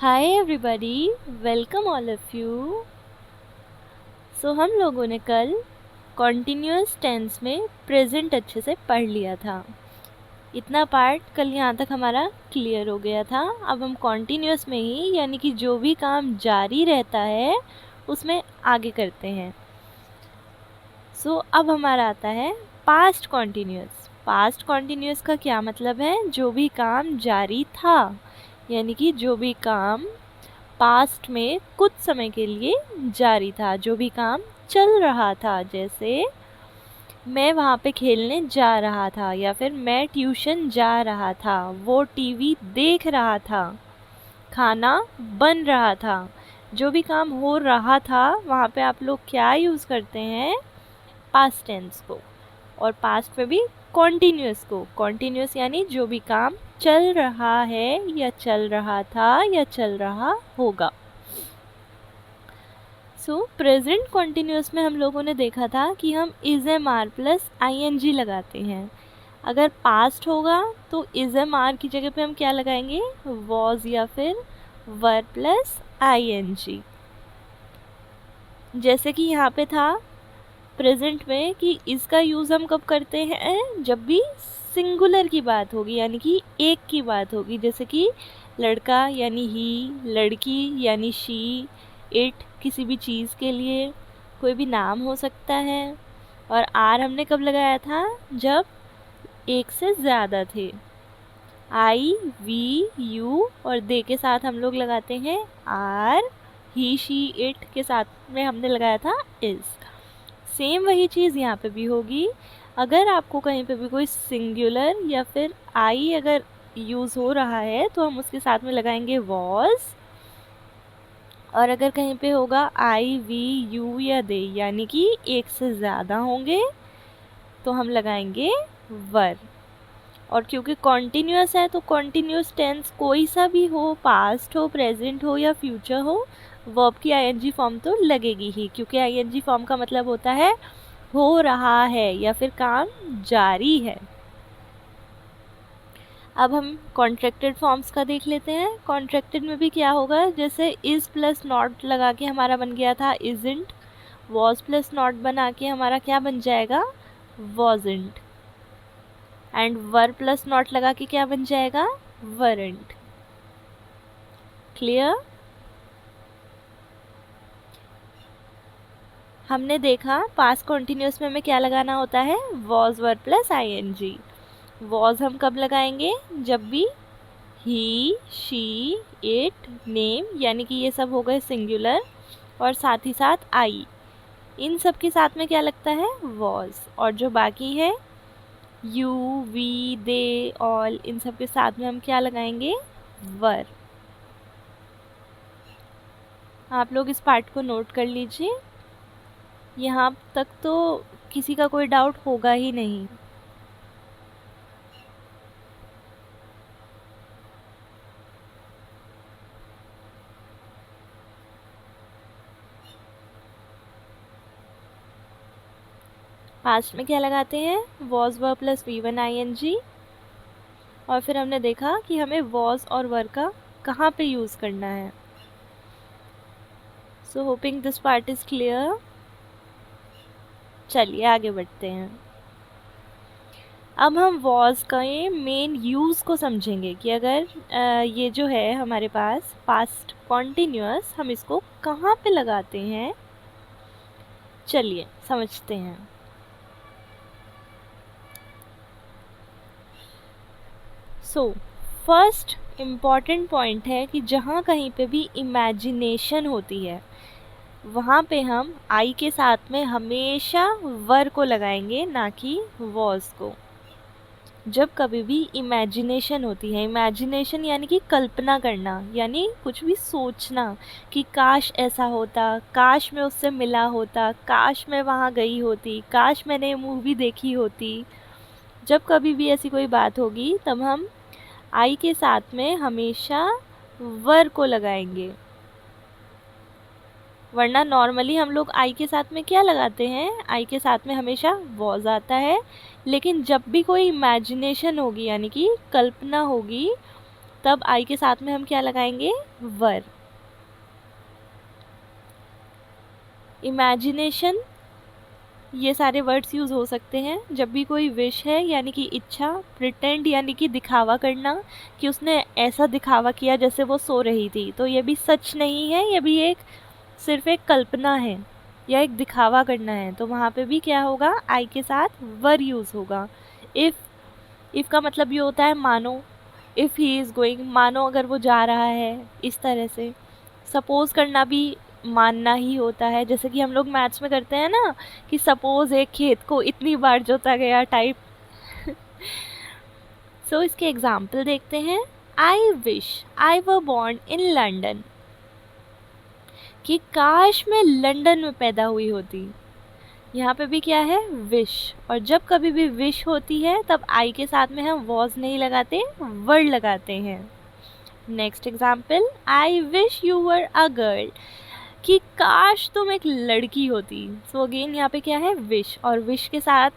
Hi everybody, welcome all of you. So हम लोगों ने कल कॉन्टिन्यूअस टेंस में प्रेजेंट अच्छे से पढ़ लिया था। इतना पार्ट कल यहाँ तक हमारा क्लियर हो गया था। अब हम कॉन्टिन्यूअस में ही यानी कि जो भी काम जारी रहता है उसमें आगे करते हैं। सो अब हमारा आता है पास्ट कॉन्टिन्यूअस। पास्ट कॉन्टिन्यूअस का क्या मतलब है? जो भी काम जारी था, यानी कि जो भी काम पास्ट में कुछ समय के लिए जारी था, जो भी काम चल रहा था। जैसे मैं वहाँ पे खेलने जा रहा था, या फिर मैं ट्यूशन जा रहा था, वो टीवी देख रहा था, खाना बन रहा था। जो भी काम हो रहा था वहाँ पे आप लोग क्या यूज़ करते हैं? पास्ट टेंस को। और पास्ट में भी कॉन्टिन्यूअस को। कॉन्टिन्यूअस यानी जो भी काम चल रहा है, या चल रहा था, या चल रहा होगा। सो प्रेजेंट कॉन्टिन्यूअस में हम लोगों ने देखा था कि हम is am are plus I N G लगाते हैं। अगर पास्ट होगा तो इज एम आर की जगह पे हम क्या लगाएंगे? वॉज या फिर वर प्लस आई एन जी। जैसे कि यहाँ पे था प्रेजेंट में कि इसका यूज़ हम कब करते हैं? जब भी सिंगुलर की बात होगी, यानी कि एक की बात होगी। जैसे कि लड़का यानी ही, लड़की यानी शी, इट किसी भी चीज़ के लिए कोई भी नाम हो सकता है। और आर हमने कब लगाया था? जब एक से ज़्यादा थे। आई, वी, यू और दे के साथ हम लोग लगाते हैं आर। ही, शी, इट के साथ में हमने लगाया था इज़। सेम वही चीज़ यहाँ पे भी होगी। अगर आपको कहीं पे भी कोई सिंगुलर या फिर आई अगर यूज़ हो रहा है तो हम उसके साथ में लगाएंगे वॉज। और अगर कहीं पे होगा आई, वी, यू या दे, यानी कि एक से ज़्यादा होंगे, तो हम लगाएंगे वर। और क्योंकि कॉन्टिन्यूअस है तो कॉन्टिन्यूअस टेंस कोई सा भी हो, पास्ट हो, प्रेजेंट हो या फ्यूचर हो, वर्ब की आईएनजी फॉर्म तो लगेगी ही। क्योंकि आईएनजी फॉर्म का मतलब होता है हो रहा है या फिर काम जारी है। अब हम कॉन्ट्रैक्टेड फॉर्म्स का देख लेते हैं। कॉन्ट्रैक्टेड में भी क्या होगा? जैसे इज़ प्लस नॉट लगा के हमारा बन गया था इज़ंट। वॉज प्लस नॉट बना के हमारा क्या बन जाएगा? Wasn't. And were plus not लगा के क्या बन जाएगा? वरंट। क्लियर? हमने देखा पास्ट कॉन्टिन्यूअस में हमें क्या लगाना होता है? Was were plus I N G. Was हम कब लगाएंगे? जब भी ही, शी, इट, नेम, यानी कि ये सब हो गए सिंगुलर, और साथ ही साथ आई, इन सब के साथ में क्या लगता है? वॉज। और जो बाकी है यू, वी, दे, ऑल, इन सब के साथ में हम क्या लगाएंगे? वर। आप लोग इस पार्ट को नोट कर लीजिए। यहाँ तक तो किसी का कोई डाउट होगा ही नहीं। पास्ट में क्या लगाते हैं? Was were plus V one I N G. और फिर हमने देखा कि हमें वॉज और वर का कहाँ पे यूज़ करना है। सो hopping this part is clear. चलिए आगे बढ़ते हैं। अब हम वॉज का मेन यूज़ को समझेंगे कि अगर ये जो है हमारे पास पास्ट कॉन्टिन्यूअस, हम इसको कहाँ पे लगाते हैं। चलिए समझते हैं। सो फर्स्ट इम्पॉर्टेंट पॉइंट है कि जहाँ कहीं पे भी इमेजिनेशन होती है वहाँ पे हम आई के साथ में हमेशा वर को लगाएंगे, ना कि वॉज को। जब कभी भी इमेजिनेशन होती है, इमेजिनेशन यानी कि कल्पना करना, यानी कुछ भी सोचना कि काश ऐसा होता, काश मैं उससे मिला होता, काश मैं वहाँ गई होती, काश मैंने ये मूवी देखी होती। जब कभी भी ऐसी कोई बात होगी तब हम आई के साथ में हमेशा वर को लगाएंगे। वरना नॉर्मली हम लोग आई के साथ में क्या लगाते हैं? आई के साथ में हमेशा वॉज आता है। लेकिन जब भी कोई इमेजिनेशन होगी, यानी कि कल्पना होगी, तब आई के साथ में हम क्या लगाएंगे, वर। इमेजिनेशन, ये सारे वर्ड्स यूज़ हो सकते हैं जब भी कोई विश है यानी कि इच्छा। प्रिटेंड यानी कि दिखावा करना, कि उसने ऐसा दिखावा किया जैसे वो सो रही थी, तो ये भी सच नहीं है, ये भी एक सिर्फ एक कल्पना है या एक दिखावा करना है, तो वहाँ पे भी क्या होगा, आई के साथ वर यूज़ होगा। इफ़ का मतलब ये होता है मानो, इफ़ ही इज़ गोइंग, मानो अगर वो जा रहा है, इस तरह से। सपोज़ करना भी मानना ही होता है, जैसे कि हम लोग मैथ्स में करते हैं ना कि सपोज़ एक खेत को इतनी बार जोता गया टाइप। सो इसके एग्जाम्पल देखते हैं। I wish I were born in London, कि काश मैं लंदन में पैदा हुई होती। यहाँ पे भी क्या है, विश, और जब कभी भी विश होती है तब आई के साथ में हम वॉज नहीं लगाते, वर्ड लगाते हैं। Next example, I wish you were a girl, कि काश तुम एक लड़की होती। सो अगेन यहाँ पे क्या है, विश, और विश के साथ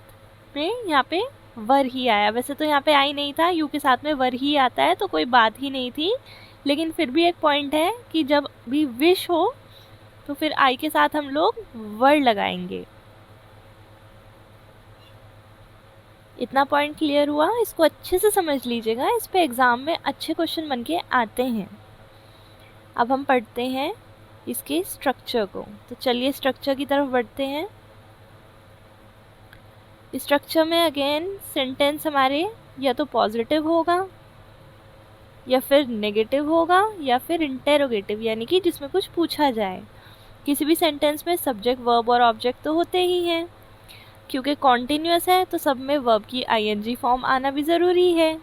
में यहाँ पे वर ही आया। वैसे तो यहाँ पे आई नहीं था, यू के साथ में वर ही आता है, तो कोई बात ही नहीं थी, लेकिन फिर भी एक पॉइंट है कि जब भी विश हो तो फिर आई के साथ हम लोग वर्ड लगाएंगे। इतना पॉइंट क्लियर हुआ, इसको अच्छे से समझ लीजिएगा, इस पे एग्ज़ाम में अच्छे क्वेश्चन बन के आते हैं। अब हम पढ़ते हैं इसके स्ट्रक्चर को, तो चलिए स्ट्रक्चर की तरफ बढ़ते हैं। स्ट्रक्चर में अगेन सेंटेंस हमारे या तो पॉजिटिव होगा या फिर नेगेटिव होगा या फिर इंटेरोगेटिव, यानी कि जिसमें कुछ पूछा जाए। किसी भी सेंटेंस में सब्जेक्ट, वर्ब और ऑब्जेक्ट तो होते ही हैं, क्योंकि कॉन्टिन्यूअस है तो सब में वर्ब की आईएनजी फॉर्म आना भी ज़रूरी है,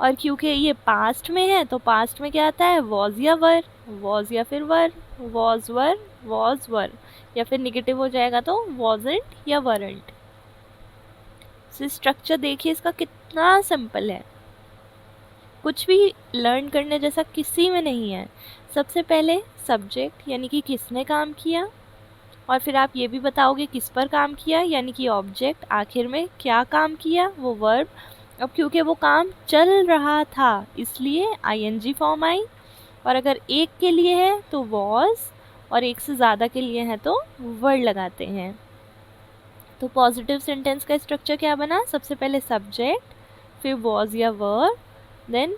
और क्योंकि ये पास्ट में है तो पास्ट में क्या आता है, वॉज या वर, वॉज या फिर वर, वॉज वर, वॉज वर, या फिर निगेटिव हो जाएगा तो वॉजंट या वरंट। स्ट्रक्चर देखिए इसका कितना सिंपल है, कुछ भी लर्न करने जैसा किसी में नहीं है। सबसे पहले सब्जेक्ट यानी कि किसने काम किया, और फिर आप ये भी बताओगे किस पर काम किया, यानी कि ऑब्जेक्ट, आखिर में क्या काम किया, वो वर्ब। अब क्योंकि वो काम चल रहा था इसलिए आईएनजी फॉर्म आई, और अगर एक के लिए है तो वॉज, और एक से ज़्यादा के लिए है तो वर्ड लगाते हैं। तो पॉजिटिव सेंटेंस का स्ट्रक्चर क्या बना, सबसे पहले सब्जेक्ट, फिर वॉज या verb, then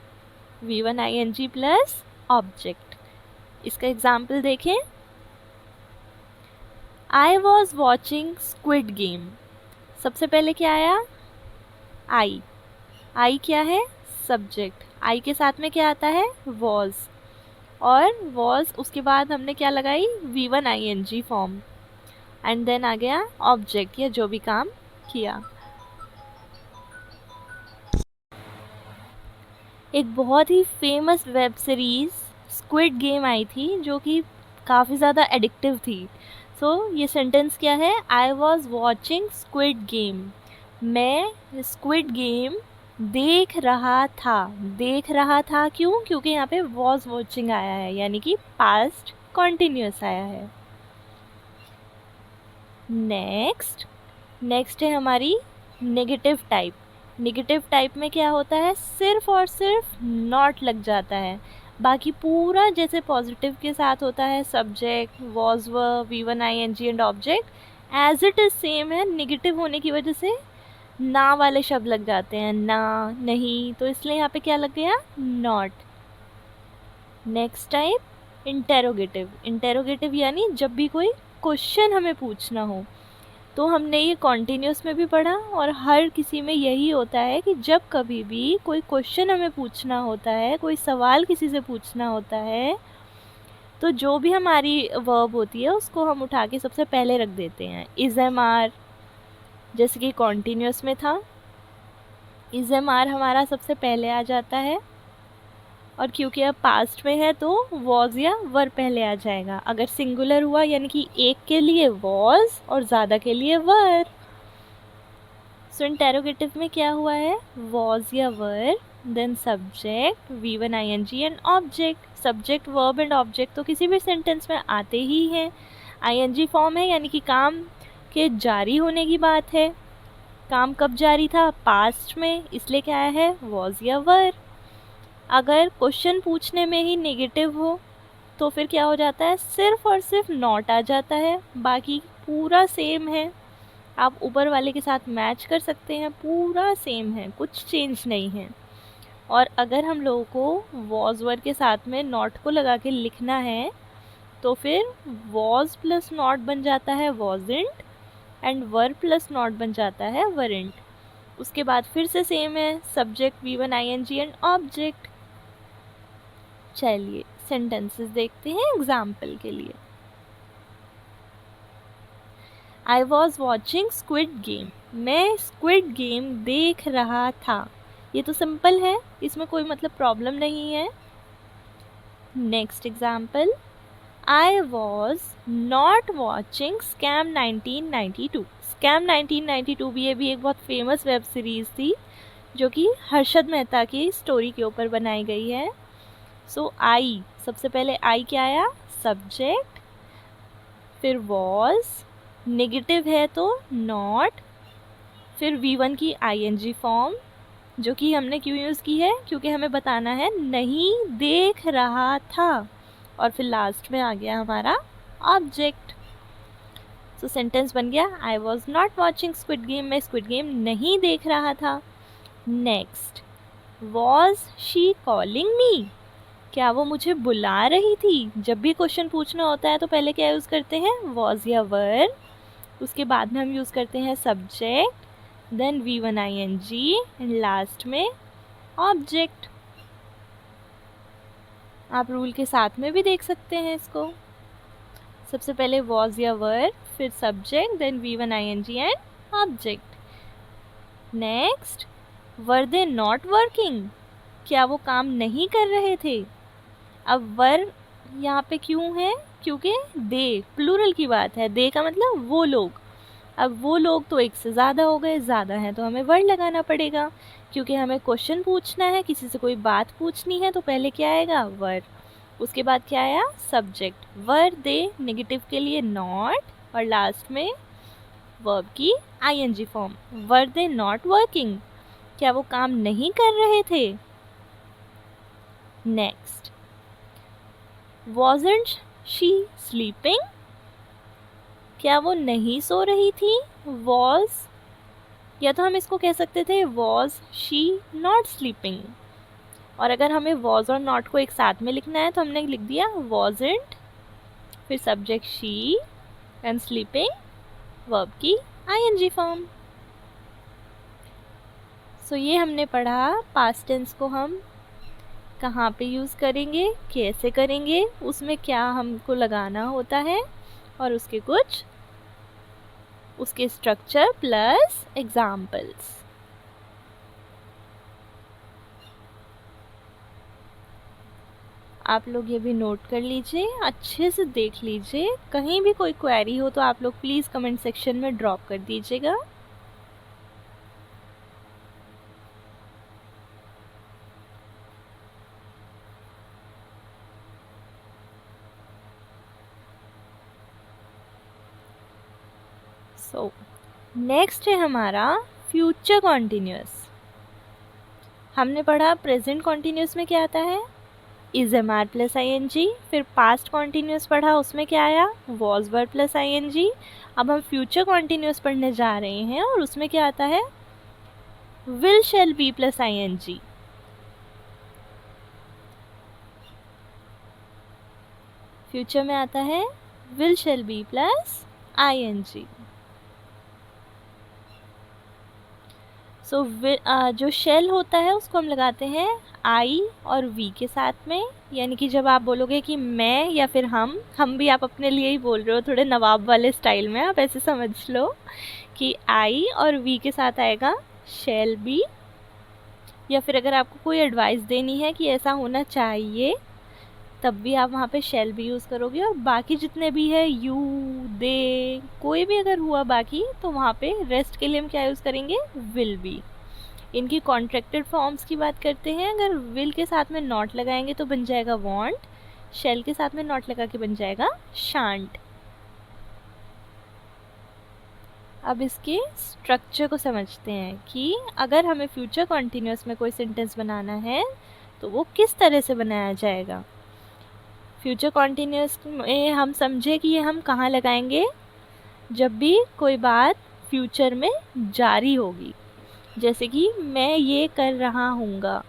V1 ING plus object. इसका एग्जाम्पल देखें, I was watching squid game, सबसे पहले क्या आया, आई, आई क्या है, सब्जेक्ट, आई के साथ में क्या आता है, वॉज, और वॉज उसके बाद हमने क्या लगाई, V1 ING form, and then आ गया ऑब्जेक्ट या जो भी काम किया। एक बहुत ही famous web series squid game आई थी जो कि काफ़ी ज़्यादा एडिक्टिव थी। सो ये सेंटेंस क्या है, आई वॉज वॉचिंग स्क्विड गेम, मैं स्क्विड गेम देख रहा था। देख रहा था क्यों, क्योंकि यहाँ पे वॉज वॉचिंग आया है, यानी कि पास्ट कॉन्टिन्यूस आया है। नेक्स्ट है हमारी नेगेटिव टाइप। नेगेटिव टाइप में क्या होता है, सिर्फ और सिर्फ नॉट लग जाता है, बाकी पूरा जैसे पॉजिटिव के साथ होता है subject, was, verb, V1 ING and object, as it is same है। नेगेटिव होने की वजह से ना वाले शब्द लग जाते हैं, ना, नहीं, तो इसलिए यहाँ पे क्या लग गया, not. Next type interrogative. Interrogative यानी जब भी कोई क्वेश्चन हमें पूछना हो, तो हमने ये कॉन्टिन्यूस में भी पढ़ा और हर किसी में यही होता है कि जब कभी भी कोई क्वेश्चन हमें पूछना होता है, कोई सवाल किसी से पूछना होता है, तो जो भी हमारी वर्ब होती है उसको हम उठा के सबसे पहले रख देते हैं। इज़ एम आर, जैसे कि कॉन्टिन्यूस में था, इज़ एम आर हमारा सबसे पहले आ जाता है, और क्योंकि अब पास्ट में है तो वॉज या वर पहले आ जाएगा। अगर सिंगुलर हुआ यानी कि एक के लिए वॉज और ज़्यादा के लिए वर। सो इंटेरोगेटिव में क्या हुआ है, वॉज या were, then subject, V1 ING and object. Subject, verb and object तो किसी भी सेंटेंस में आते ही हैं। ING फॉर्म है यानी कि काम के जारी होने की बात है, काम कब जारी था, पास्ट में, इसलिए क्या आया है, वॉज या वर। अगर क्वेश्चन पूछने में ही नेगेटिव हो तो फिर क्या हो जाता है, सिर्फ और सिर्फ नॉट आ जाता है, बाकी पूरा सेम है। आप ऊपर वाले के साथ मैच कर सकते हैं, पूरा सेम है, कुछ चेंज नहीं है। और अगर हम लोगों को वॉज वर के साथ में नॉट को लगा के लिखना है तो फिर वॉज प्लस नॉट बन जाता है wasn't, and were plus not बन जाता है वरेंट। उसके बाद फिर से सेम है, subject V1 ING and object. चलिए सेंटेंसेस देखते हैं एग्जाम्पल के लिए। I was watching Squid Game, मैं स्क्विड गेम देख रहा था। ये तो सिंपल है, इसमें कोई मतलब प्रॉब्लम नहीं है। Next example, I was not watching Scam 1992। Scam 1992 भी, ये भी एक बहुत फेमस वेब सीरीज़ थी जो कि हर्षद मेहता की स्टोरी के ऊपर बनाई गई है। सो आई, सबसे पहले आई क्या आया, सब्जेक्ट, फिर वॉज, नेगेटिव है तो नॉट, फिर V1 की ING फॉर्म जो कि हमने क्यों यूज़ की है, क्योंकि हमें बताना है नहीं देख रहा था, और फिर लास्ट में आ गया हमारा ऑब्जेक्ट। सो सेंटेंस बन गया, I was not watching squid game, मैं स्क्विड गेम नहीं देख रहा था। Next, was she calling me, क्या वो मुझे बुला रही थी। जब भी क्वेश्चन पूछना होता है तो पहले क्या यूज़ करते हैं, वॉज या वर, उसके बाद में हम यूज़ करते हैं subject, then V1 ING and last में ऑब्जेक्ट। आप रूल के साथ में भी देख सकते हैं इसको, सबसे पहले वॉज या वर, फिर subject, then V1 ING and object. Next, were they not working, क्या वो काम नहीं कर रहे थे। अब वर यहाँ पे क्यों है, क्योंकि दे प्लूरल की बात है, दे का मतलब वो लोग। अब वो लोग तो एक से ज़्यादा हो गए, ज़्यादा है तो हमें वर लगाना पड़ेगा, क्योंकि हमें क्वेश्चन पूछना है, किसी से कोई बात पूछनी है, तो पहले क्या आएगा, वर। उसके बाद क्या आया, सब्जेक्ट, वर दे, नेगेटिव के लिए नॉट, और लास्ट में वर्ब की ING form, were they not working, क्या वो काम नहीं कर रहे थे। नेक्स्ट, वॉजंट शी स्लीपिंग, क्या वो नहीं सो रही थी। वॉज, या तो हम इसको कह सकते थे वॉज शी नॉट स्लीपिंग, और अगर हमें वॉज और नॉट को एक साथ में लिखना है तो हमने लिख दिया वॉजंट, फिर subject she and sleeping, verb की ING फॉर्म। सो ये हमने पढ़ा पास्ट टेंस को हम कहाँ पे यूज़ करेंगे, कैसे करेंगे, उसमें क्या हमको लगाना होता है, और उसके कुछ उसके स्ट्रक्चर प्लस एग्जाम्पल्स। आप लोग ये भी नोट कर लीजिए, अच्छे से देख लीजिए, कहीं भी कोई क्वेरी हो तो आप लोग प्लीज़ कमेंट सेक्शन में ड्रॉप कर दीजिएगा। सो नेक्स्ट है हमारा फ्यूचर कॉन्टिन्यूस। हमने पढ़ा प्रेजेंट कॉन्टिन्यूस में क्या आता है, इज MR प्लस ING, फिर पास्ट कॉन्टिन्यूस पढ़ा, उसमें क्या आया, वॉज वर प्लस ING। अब हम फ्यूचर कॉन्टिन्यूस पढ़ने जा रहे हैं और उसमें क्या आता है, will shall be plus ING। Future में आता है will shall be plus ING। सो जो शेल होता है उसको हम लगाते हैं I और V के साथ में, यानी कि जब आप बोलोगे कि मैं या फिर हम भी आप अपने लिए ही बोल रहे हो, थोड़े नवाब वाले स्टाइल में, आप ऐसे समझ लो कि I और V के साथ आएगा शेल बी, या फिर अगर आपको कोई एडवाइस देनी है कि ऐसा होना चाहिए तब भी आप वहाँ पे शेल बी यूज़ करोगे, और बाकी जितने भी है यू, दे, कोई भी अगर हुआ बाकी तो वहाँ पे रेस्ट के लिए हम क्या यूज़ करेंगे, विल बी। इनकी कॉन्ट्रैक्टेड फॉर्म्स की बात करते हैं, अगर विल के साथ में नॉट लगाएंगे तो बन जाएगा वॉन्ट, शेल के साथ में नॉट लगा के बन जाएगा शांट। अब इसके स्ट्रक्चर को समझते हैं कि अगर हमें फ्यूचर कॉन्टिन्यूस में कोई सेंटेंस बनाना है तो वो किस तरह से बनाया जाएगा। फ्यूचर कॉन्टिन्यूस में हम समझे कि ये हम कहाँ लगाएंगे, जब भी कोई बात फ्यूचर में जारी होगी। जैसे कि मैं ये कर रहा हूँगा,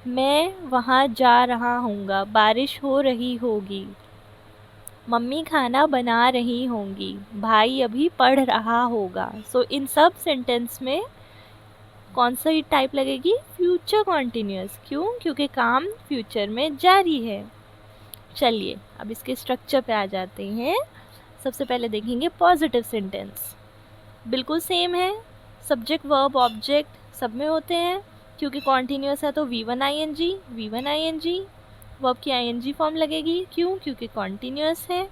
मैं वहाँ जा रहा हूँगा, बारिश हो रही होगी, मम्मी खाना बना रही होंगी, भाई अभी पढ़ रहा होगा। सो इन सब सेंटेंस में कौन सा टाइप लगेगी, फ्यूचर कॉन्टिन्यूस। क्यों? क्योंकि काम फ्यूचर में जारी है। चलिए अब इसके स्ट्रक्चर पे आ जाते हैं। सबसे पहले देखेंगे पॉजिटिव सेंटेंस। बिल्कुल सेम है, सब्जेक्ट वर्ब ऑब्जेक्ट सब में होते हैं। क्योंकि कॉन्टिन्यूस है तो V1 ING वर्ब की ING फॉर्म लगेगी। क्यों? क्योंकि कॉन्टिन्यूस है।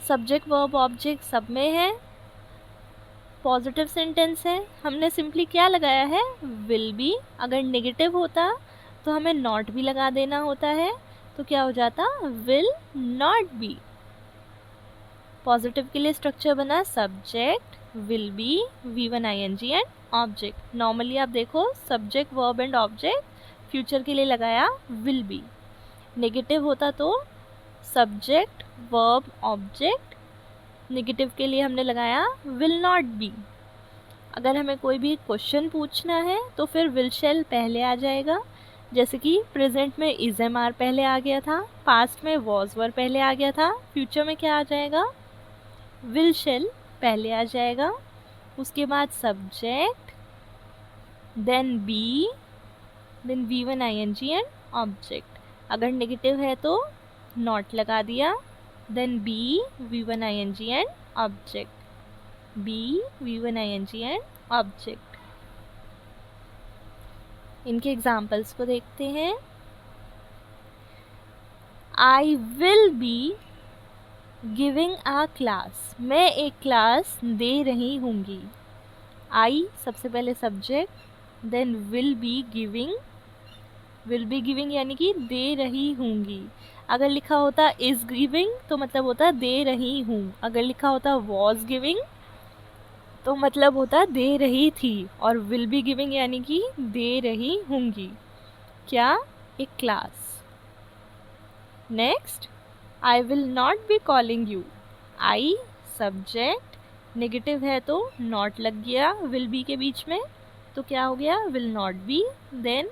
सब्जेक्ट वर्ब ऑब्जेक्ट सब में है। पॉजिटिव सेंटेंस है, हमने सिंपली क्या लगाया है, विल बी। अगर नेगेटिव होता तो हमें नॉट भी लगा देना होता है, तो क्या हो जाता, विल नॉट बी। पॉजिटिव के लिए स्ट्रक्चर बना subject, will be, V1 ING and object. Normally आप देखो subject verb and object, future के लिए लगाया विल बी। नेगेटिव होता तो सब्जेक्ट वर्ब ऑब्जेक्ट, नेगेटिव के लिए हमने लगाया विल नॉट बी। अगर हमें कोई भी क्वेश्चन पूछना है तो फिर विल शैल पहले आ जाएगा। जैसे कि प्रेजेंट में इज एम आर पहले आ गया था, पास्ट में वॉज वर पहले आ गया था, फ्यूचर में क्या आ जाएगा, विल शैल पहले आ जाएगा। उसके बाद subject, then be, then V1 ING and object. अगर नेगेटिव है तो नॉट लगा दिया, then be, V1 ING and object, be, V1 ING and object. इनके एग्जाम्पल्स को देखते हैं। I will be giving a class, मैं एक क्लास दे रही हूँगी। आई सबसे पहले subject, then will be giving यानी कि दे रही हूँगी। अगर लिखा होता इज गिविंग तो मतलब होता दे रही हूँ। अगर लिखा होता वॉज गिविंग तो मतलब होता दे रही थी। और विल बी गिविंग यानी कि दे रही हूँगी क्या, एक class. Next, I will not be calling you. I subject, negative है तो नॉट लग गया विल बी के बीच में, तो क्या हो गया, will not be, then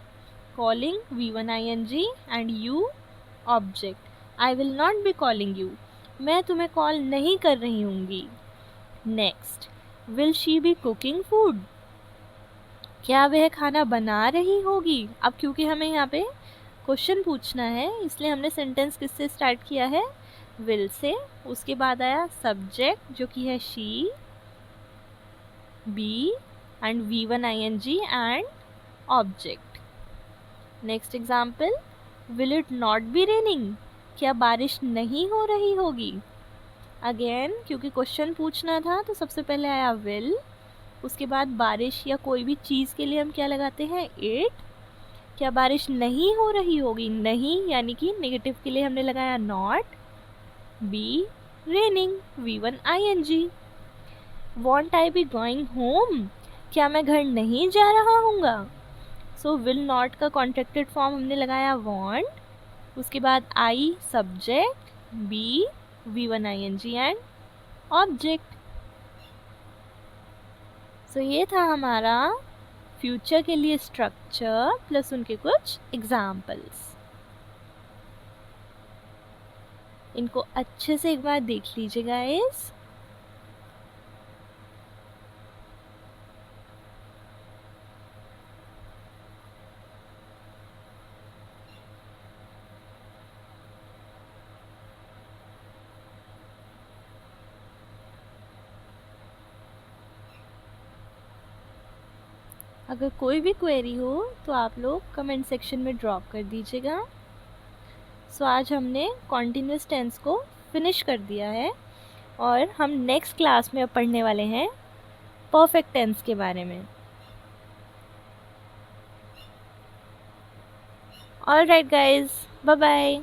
calling V1 ING and you object. I will not be calling you, मैं तुम्हें कॉल नहीं कर रही हूँगी। Next, will she be cooking food, क्या वह खाना बना रही होगी। अब क्योंकि हमें यहाँ पे क्वेश्चन पूछना है इसलिए हमने सेंटेंस किससे स्टार्ट किया है, विल से। उसके बाद आया सब्जेक्ट जो कि है she, be and V1 ING and object. Next example, will it not be raining, क्या बारिश नहीं हो रही होगी। अगेन क्योंकि क्वेश्चन पूछना था तो सबसे पहले आया विल, उसके बाद बारिश या कोई भी चीज़ के लिए हम क्या लगाते हैं, इट। क्या बारिश नहीं हो रही होगी, नहीं यानी कि नेगेटिव के लिए हमने लगाया not. Be, raining, V1 ING। Won't I be going home, क्या मैं घर नहीं जा रहा हूँगा। सो विल नॉट का कॉन्ट्रैक्टेड फॉर्म हमने लगाया वॉन्ट। उसके बाद I subject, be, V1 ING and object. So ये था हमारा फ्यूचर के लिए स्ट्रक्चर प्लस उनके कुछ एग्जाम्पल्स। इनको अच्छे से एक बार देख लीजिए गाइस। अगर कोई भी क्वेरी हो तो आप लोग कमेंट सेक्शन में ड्रॉप कर दीजिएगा। सो आज हमने कॉन्टिन्यूस टेंस को फिनिश कर दिया है और हम नेक्स्ट क्लास में पढ़ने वाले हैं परफेक्ट टेंस के बारे में। Alright guys, bye bye.